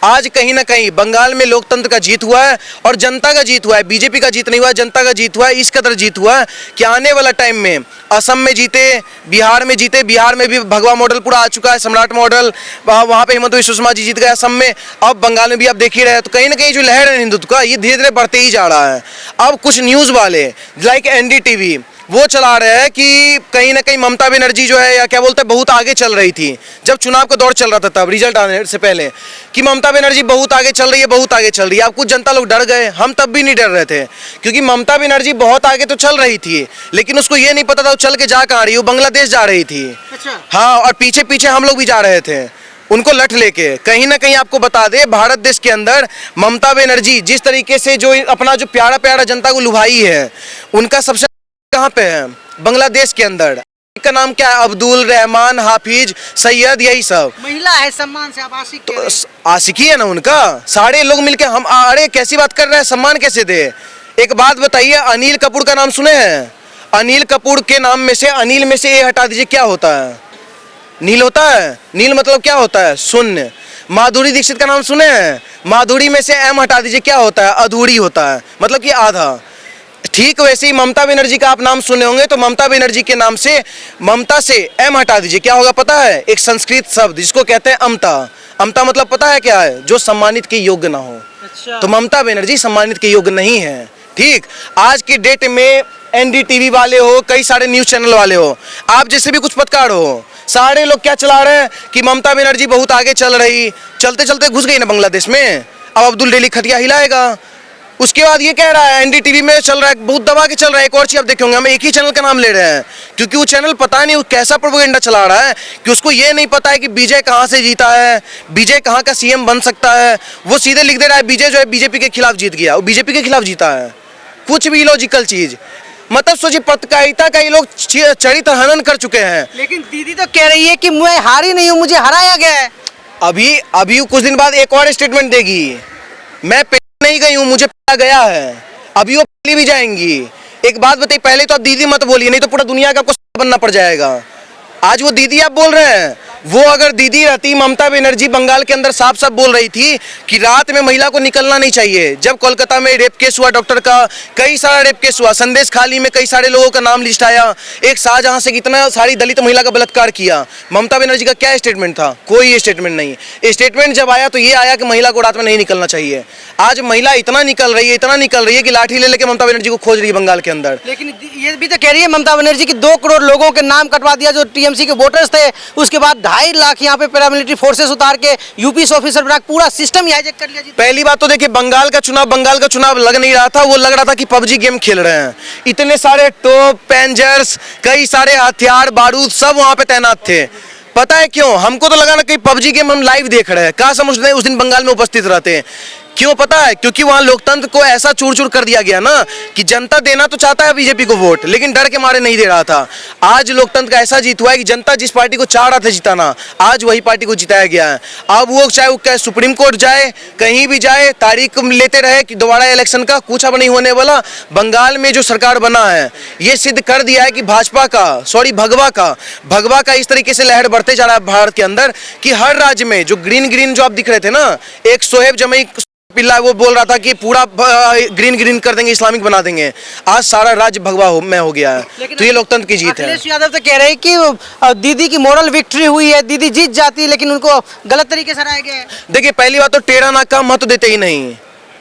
आज कहीं ना कहीं बंगाल में लोकतंत्र का जीत हुआ है और जनता का जीत हुआ है, बीजेपी का जीत नहीं हुआ, जनता का जीत हुआ है। इस कदर जीत हुआ है कि आने वाला टाइम में असम में जीते, बिहार में जीते, बिहार में भी भगवा मॉडल पूरा आ चुका है, सम्राट मॉडल, वहाँ पे हिमंता बिस्वा शर्मा जी जीत गए असम में, अब बंगाल में भी आप देख ही रहे हैं। तो कहीं ना कहीं जो लहर है हिंदुत्व का, ये धीरे धीरे बढ़ते ही जा रहा है। अब कुछ न्यूज़ वाले लाइक एनडीटीवी वो चला रहे हैं कि कहीं ना कहीं ममता बनर्जी जो है या क्या बोलते हैं बहुत आगे चल रही थी, जब चुनाव का दौर चल रहा था तब रिजल्ट आने से पहले, कि ममता बनर्जी बहुत आगे चल रही है, बहुत आगे चल रही है। अब कुछ जनता लोग डर गए, हम तब भी नहीं डर रहे थे, क्योंकि ममता बनर्जी बहुत आगे तो चल रही थी, लेकिन उसको ये नहीं पता था वो चल के जा कहाँ रही, वो बांग्लादेश जा रही थी। अच्छा। हाँ, और पीछे पीछे हम लोग भी जा रहे थे उनको लट लेके। कहीं ना कहीं आपको बता दे, भारत देश के अंदर ममता बनर्जी जिस तरीके से जो अपना जो प्यारा प्यारा जनता को लुभाई है, उनका सबसे कहाँ पे है, बांग्लादेश के अंदर। का नाम क्या है, अब्दुल रहमान, हाफिज, सैयद, यही सब महिला है, सम्मान से आप आशिक कह रहे हैं। तो आशिकी है ना उनका, सारे लोग मिलके हम, अरे कैसी बात कर रहे हैं, सम्मान कैसे दे। एक बात बताइए, अनिल कपूर का नाम सुने हैं? अनिल कपूर के नाम में से अनिल में से ए हटा दीजिए, क्या होता है? नील होता है। नील मतलब क्या होता है? शून्य। माधुरी दीक्षित का नाम सुने हैं? माधुरी में से एम हटा दीजिए, क्या होता है? अधूरी होता है, मतलब कि आधा। ठीक वैसे ही ममता बनर्जी का आप नाम सुने होंगे, तो ममता बनर्जी के नाम से ममता से एम हटा दीजिए, क्या होगा पता है? एक संस्कृत शब्द जिसको कहते हैं अमता। अमता मतलब पता है क्या है? जो सम्मानित के योग्य ना हो। अच्छा। तो ममता बनर्जी सम्मानित के योग्य नहीं है। ठीक, आज की डेट में एनडीटीवी वाले हो, कई सारे न्यूज चैनल वाले हो, आप जैसे भी कुछ पत्रकार हो, सारे लोग क्या चला रहे हैं कि ममता बनर्जी बहुत आगे चल रही, चलते चलते घुस गई ना बांग्लादेश में, अब अब्दुल डेली खटिया हिलाएगा। उसके बाद ये कह रहा है, एनडीटीवी में चल रहा है, बहुत दबा के चल रहा है। एक और चीज आप देखेंगे, हम एक ही चैनल का नाम ले रहे हैं, क्योंकि वो चैनल पता नहीं वो कैसा प्रोपेगेंडा चला रहा है कि उसको ये नहीं पता है कि विजय कहाँ से जीता है, विजय कहाँ का सीएम बन सकता है। वो सीधे लिख दे रहा है विजय जो है बीजेपी के खिलाफ जीत गया, वो बीजेपी के खिलाफ जीता है। कुछ भी इलॉजिकल चीज, मतलब सोचिए पत्रकारिता का ये लोग चरित्र हनन कर चुके हैं। लेकिन दीदी तो कह रही है कि मैं हारी नहीं हूँ, मुझे हराया गया है। अभी कुछ दिन बाद एक और स्टेटमेंट देगी, मैं नहीं गई हूँ, मुझे पता गया है। अभी वो पहली भी जाएंगी। एक बात बताइए, पहले तो आप दीदी मत बोलिए, नहीं तो पूरा दुनिया का आपको बनना पड़ जाएगा। आज वो दीदी आप बोल रहे हैं, वो अगर दीदी रहती, ममता बनर्जी बंगाल के अंदर साफ साफ बोल रही थी कि रात में महिला को निकलना नहीं चाहिए। जब कोलकाता में रेप केस हुआ, डॉक्टर का कई सारा रेप केस हुआ, संदेश खाली में कई सारे लोगों का नाम लिस्ट आया, एक शाहजहां से कितना सारी दलित महिला का बलात्कार किया, ममता बनर्जी का क्या स्टेटमेंट था? कोई स्टेटमेंट नहीं। स्टेटमेंट जब आया तो ये आया कि महिला को रात में नहीं निकलना चाहिए। आज महिला इतना निकल रही है, इतना निकल रही है कि लाठी ले लेके ममता बनर्जी को खोज रही है बंगाल के अंदर। लेकिन ये भी तो कह रही है ममता बनर्जी की 2 करोड़ लोगों के नाम कटवा दिया जो टीएमसी के वोटर्स थे, उसके बाद 2.5 लाख यहाँ पे पैरामिलिट्री फोर्सेस उतार के यूपी से ऑफिसर बना पूरा सिस्टम ही हाईजैक कर लिया। पहली बात तो देखिए, बंगाल का चुनाव लग नहीं रहा था, वो लग रहा था कि पबजी गेम खेल रहे हैं। इतने सारे टोप, पेंजर्स, कई सारे हथियार, बारूद सब वहां पे तैनात थे। पता है क्यों? हमको तो लगा ना कि पबजी गेम हम लाइव देख रहे हैं। काश हम उस दिन बंगाल में उपस्थित रहते हैं। क्यों पता है? क्योंकि वहां लोकतंत्र को ऐसा चूर चूर कर दिया गया ना कि जनता देना तो चाहता है बीजेपी को वोट, लेकिन डर के मारे नहीं दे रहा था। आज लोकतंत्र का ऐसा जीत हुआ है कि जनता जिस पार्टी को चाह रहा था जिताना, आज वही पार्टी को जिताया गया है। अब वो चाहे सुप्रीम कोर्ट जाए, कहीं भी जाए, तारीख लेते रहे कि दोबारा इलेक्शन का कुछ अब नहीं होने वाला। बंगाल में जो सरकार बना है ये सिद्ध कर दिया है कि भगवा का इस तरीके से लहर बढ़ते जा रहा है भारत के अंदर कि हर राज्य में जो ग्रीन जो आप दिख रहे थे ना, एक सोहेब जमई पिल्ला वो बोल रहा था कि पूरा ग्रीन कर देंगे, इस्लामिक बना देंगे। आज सारा राज्य भगवा में हो गया है। तो ये लोकतंत्र की जीत है। अखिलेश यादव तो कह रहे हैं कि दीदी की मॉरल विक्ट्री हुई है, दीदी जीत जाती, लेकिन उनको गलत तरीके से हराया गया है। देखिए, पहली बात तो टेढ़ा नाक का महत्व देते ही नहीं।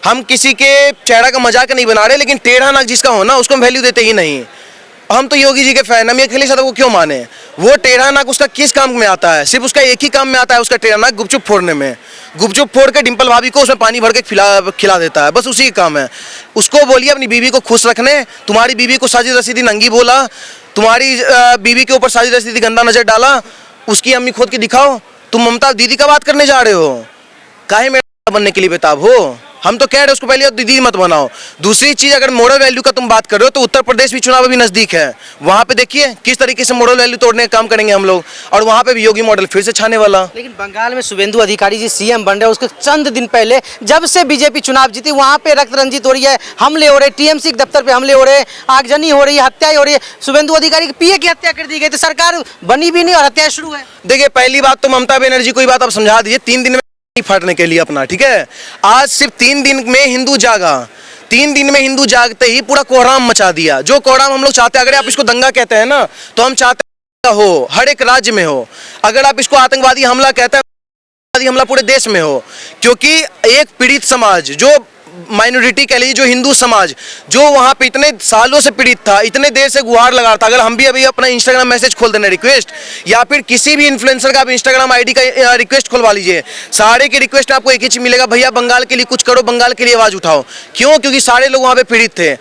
हम किसी के चेहरा का मजाक नहीं बना रहे, लेकिन टेढ़ा नाक जिसका हो ना उसको हम वैल्यू देते ही नहीं। हम तो योगी जी के फैन, हम अखिलेश यादव को क्यों माने? वो टेढ़ा नाक उसका किस काम में आता है? सिर्फ उसका एक ही काम में आता है, उसका टेढ़ा नाक गुपचुप फोड़ने में। गुपचुप फोड़ के डिंपल भाभी को उसमें पानी भर के खिला देता है, बस उसी का काम है। उसको बोलिए अपनी बीवी को खुश रखने। तुम्हारी बीवी को साजिद रसीदी नंगी बोला, तुम्हारी बीवी के ऊपर साजिद रसीदी गंदा नजर डाला, उसकी अम्मी खोद के दिखाओ। तुम ममता दीदी का बात करने जा रहे हो? काहे मेरा बनने के लिए बेताब हो? हम तो कह रहे हैं उसको पहले दीदी मत बनाओ। दूसरी चीज, अगर मोरल वैल्यू का तुम बात कर रहे हो तो उत्तर प्रदेश भी चुनाव अभी नजदीक है, वहां पे देखिए किस तरीके से मोरल वैल्यू तोड़ने का काम करेंगे हम लोग, और वहां पे भी योगी मॉडल फिर से छाने वाला। लेकिन बंगाल में शुभेंदु अधिकारी जी सीएम बन रहे हैं, उसके चंद दिन पहले जब से बीजेपी चुनाव जीती वहां पे रक्त रंजित हो रही है, हमले हो रहे, टीएमसी के दफ्तर पे हमले हो रहे, आगजनी हो रही है, हत्याएं हो रही है। शुभेंदु अधिकारी की पीए की हत्या कर दी गई, तो सरकार बनी भी नहीं और हत्याएं शुरू है। देखिए, पहली बात तो ममता बनर्जी को बात आप समझा दीजिए, 3 दिन फाड़ने के लिए अपना, ठीक है। आज सिर्फ 3 दिन में हिंदू जागा, 3 दिन में हिंदू जागते ही पूरा कोहराम मचा दिया। जो कोहराम हम लोग चाहते हैं, अगर आप इसको दंगा कहते हैं ना, तो हम चाहते हैं हो हर एक राज्य में हो। अगर आप इसको आतंकवादी हमला कहते हैं, आतंकवादी हमला पूरे देश में हो। क्योंकि एक पीड़ित समाज, जो माइनॉरिटी कह लीजिए, जो हिंदू समाज, जो वहाँ पे इतने सालों से पीड़ित था, इतने देर से गुहार लगा था। अगर हम भी अभी अपना इंस्टाग्राम मैसेज खोल देना रिक्वेस्ट, या फिर किसी भी इन्फ्लुएंसर का आप इंस्टाग्राम आईडी का रिक्वेस्ट खुलवा लीजिए, सारे की रिक्वेस्ट में आपको एक ही चीज मिलेगा, भैया बंगाल के लिए कुछ करो, बंगाल के लिए आवाज उठाओ। क्यों? क्योंकि सारे लोग वहाँ पे पीड़ित थे।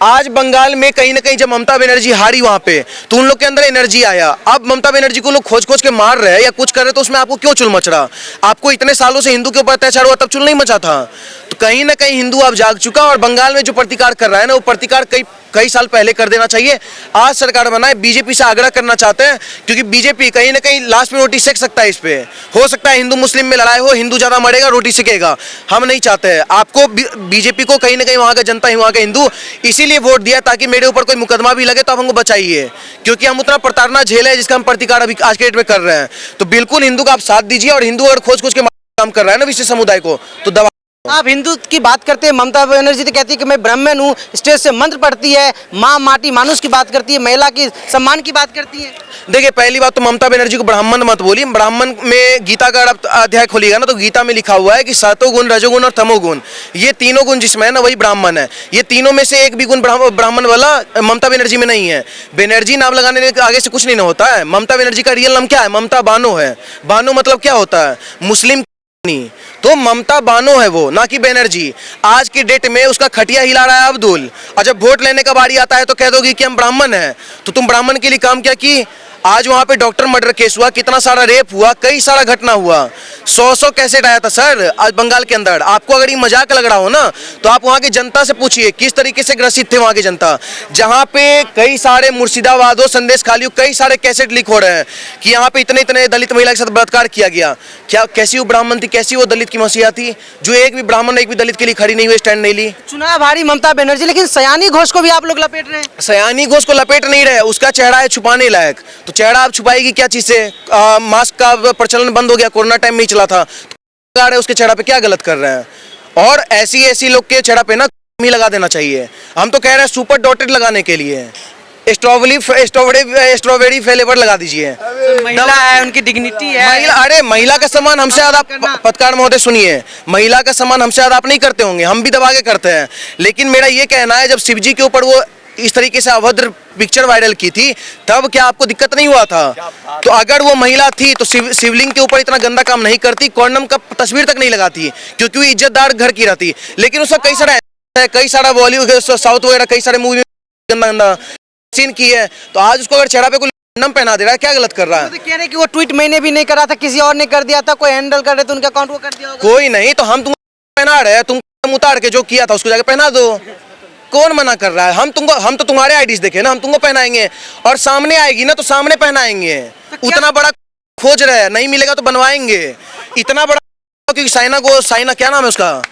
आज बंगाल में कहीं ना कहीं जब ममता बनर्जी हारी वहाँ पे, तो उन लोग के अंदर एनर्जी आया। अब ममता बनर्जी को लोग खोज खोज के मार रहे हैं या कुछ कर रहे, तो उसमें आपको क्यों चुल मच रहा? आपको इतने सालों से हिंदू के ऊपर अत्याचार हुआ, तब चुल नहीं मचा था? तो कहीं ना कहीं हिंदू अब जाग चुका, और बंगाल में जो प्रतिकार कर रहा है ना, वो प्रतिकार कई साल पहले कर देना चाहिए। आज सरकार बनाए, बीजेपी से आग्रह करना चाहते हैं, क्योंकि बीजेपी कहीं ना कहीं लास्ट में रोटी सेक सकता है। इस पे हो सकता है हिंदू मुस्लिम में लड़ाई हो, हिंदू ज्यादा मरेगा, रोटी सेकेगा। हम नहीं चाहते हैं। आपको बीजेपी को कहीं ना कहीं वहां का जनता ही, वहां का हिंदू इसीलिए वोट दिया ताकि मेरे ऊपर कोई मुकदमा भी लगे तो आप हमको बचाइए, क्योंकि हम उतना प्रताड़ना झेले है जिसका हम प्रतिकार अभी आज के डेट में कर रहे हैं। तो बिल्कुल हिंदू का आप साथ दीजिए, और हिंदू अगर खोज खोज के काम कर रहा है ना विशेष समुदाय को, तो दबा। आप हिंदू की बात करते हैं, ममता बनर्जी तो कहती है कि मैं ब्राह्मण हूँ, स्टेज से मंत्र पढ़ती है, माँ माटी मानुष की बात करती है, महिला की सम्मान की बात करती है। देखिए, पहली बात तो ममता बनर्जी को ब्राह्मण मत बोलिए। ब्राह्मण में गीता का आप अध्याय खोलिएगा ना, तो गीता में लिखा हुआ है कि सतो गुण, रजोगुण और तमोगुण, ये तीनों गुण जिसमें है ना, वही ब्राह्मण है। ये तीनों में से एक भी गुण ब्राह्मण वाला ममता बनर्जी में नहीं है। बनर्जी नाम लगाने के आगे से कुछ नहीं होता है। ममता बनर्जी का रियल नाम क्या है? ममता बानो है। बानो मतलब क्या होता है? मुस्लिम। तो ममता बानो है वो, ना कि बनर्जी। आज की डेट में उसका खटिया हिला रहा है अब्दुल, और जब वोट लेने का बारी आता है तो कह दोगी कि हम ब्राह्मण हैं। तो तुम ब्राह्मण के लिए काम क्या की? आज वहां पे डॉक्टर मर्डर केस हुआ, कितना सारा रेप हुआ, कई सारा घटना हुआ, 100 कैसेट आया था सर आज बंगाल के अंदर। आपको अगर ये मजाक लग रहा हो ना, तो आप वहां की जनता से पूछिए किस तरीके से ग्रसित थे वहां की जनता। जहां पे कई सारे मुर्शिदाबाद हो, संदेश खाली हो, कई सारे कैसेट लीक हो रहे हैं कि यहाँ पे इतने इतने दलित महिला के साथ बलात्कार किया गया। क्या कैसी वो ब्राह्मण थी, कैसी वो दलित की मसीहा थी, जो एक भी ब्राह्मण एक भी दलित के लिए खड़ी नहीं हुई, स्टैंड नहीं ली? चुनाव हारी ममता बनर्जी, लेकिन सयानी घोष को भी आप लोग लपेट रहे हैं। सयानी घोष को लपेट नहीं रहे, उसका चेहरा है छुपाने लायक। तो चेहरा आप छुपाएगी क्या चीज से? मास्क का प्रचलन बंद हो गया, कोरोना टाइम में ही चला था। तो उसके चेहरा पे क्या गलत कर रहे हैं? और ऐसी लोग के चेहरा पे ना ही लगा देना चाहिए। हम तो कह रहे हैं सुपर डॉटेड लगाने के लिए स्ट्रॉबेरी फ्लेवर लगा दीजिए। महिला है, उनकी डिग्निटी है। महिला, अरे महिला का सम्मान हमसे ज्यादा, पत्रकार महोदय सुनिए, महिला का सम्मान हमसे ज्यादा आप नहीं करते होंगे, हम भी दबा के करते हैं। लेकिन मेरा ये कहना है, जब शिव जी के ऊपर वो इस तरीके से अभद्र पिक्चर वायरल की थी, तब क्या आपको दिक्कत नहीं हुआ था? तो अगर वो महिला थी तो शिवलिंग के ऊपर इतना गंदा काम नहीं करती, कॉन्डम का तस्वीर तक नहीं लगाती, क्योंकि वो इज्जतदार घर की रहती। लेकिन उसका कई सारा बॉलीवुड, साउथ वगैरह कई सारे मूवी में गंदा गंदा सीन की है। तो आज उसको अगर चेहरा पे कोई कॉन्डम पहना दे रहा है, क्या गलत कर रहा है? तो कह रहे कि वो ट्वीट मैंने भी नहीं करा था, किसी और ने कर दिया था, कोई हैंडल कर रहे तो उनका अकाउंट वो कर दिया होगा। कोई नहीं, तो हम तुमको पहना रहे हैं, तुम उतार के जो किया था उसको जाके पहना दो। कौन मना कर रहा है? हम तो तुम्हारे आईडीज देखे ना, हम तुमको पहनाएंगे, और सामने आएगी ना तो सामने पहनाएंगे। तो उतना बड़ा खोज रहे हैं, नहीं मिलेगा तो बनवाएंगे। इतना बड़ा, क्योंकि साइना क्या नाम है उसका?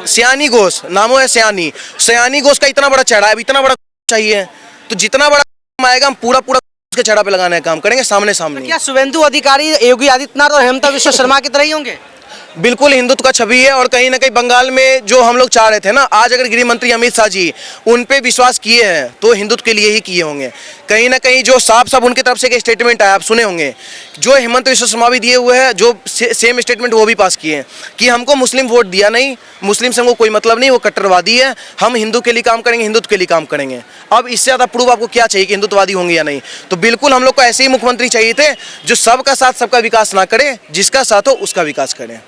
सयानी घोष नामो है। सयानी घोष का इतना बड़ा चेहरा है, इतना बड़ा चाहिए, तो जितना बड़ा आएगा हम पूरा उसके चेहरा पे लगाने का काम करेंगे, सामने। तो क्या शुभेंदु अधिकारी योगी आदित्यनाथ और हेमंत बिश्व शर्मा की तरह ही होंगे? बिल्कुल हिंदुत्व का छवि है, और कहीं ना कहीं बंगाल में जो हम लोग चाह रहे थे ना, आज अगर गृह मंत्री अमित शाह जी उन पे विश्वास किए हैं तो हिंदुत्व के लिए ही किए होंगे। कहीं ना कहीं जो साफ उनकी तरफ से एक स्टेटमेंट आया, आप सुने होंगे, जो हेमंत बिश्व शर्मा भी दिए हुए हैं, जो सेम स्टेटमेंट वो भी पास किए हैं कि हमको मुस्लिम वोट दिया नहीं, मुस्लिम से हमको कोई मतलब नहीं, वो कट्टरवादी है, हम हिंदू के लिए काम करेंगे, हिंदुत्व के लिए काम करेंगे। अब इससे ज़्यादा प्रूफ आपको क्या चाहिए कि हिंदुत्ववादी होंगे या नहीं? तो बिल्कुल हम लोग को ऐसे ही मुख्यमंत्री चाहिए थे, जो सबका साथ सबका विकास ना करे, जिसका साथ हो उसका विकास करें।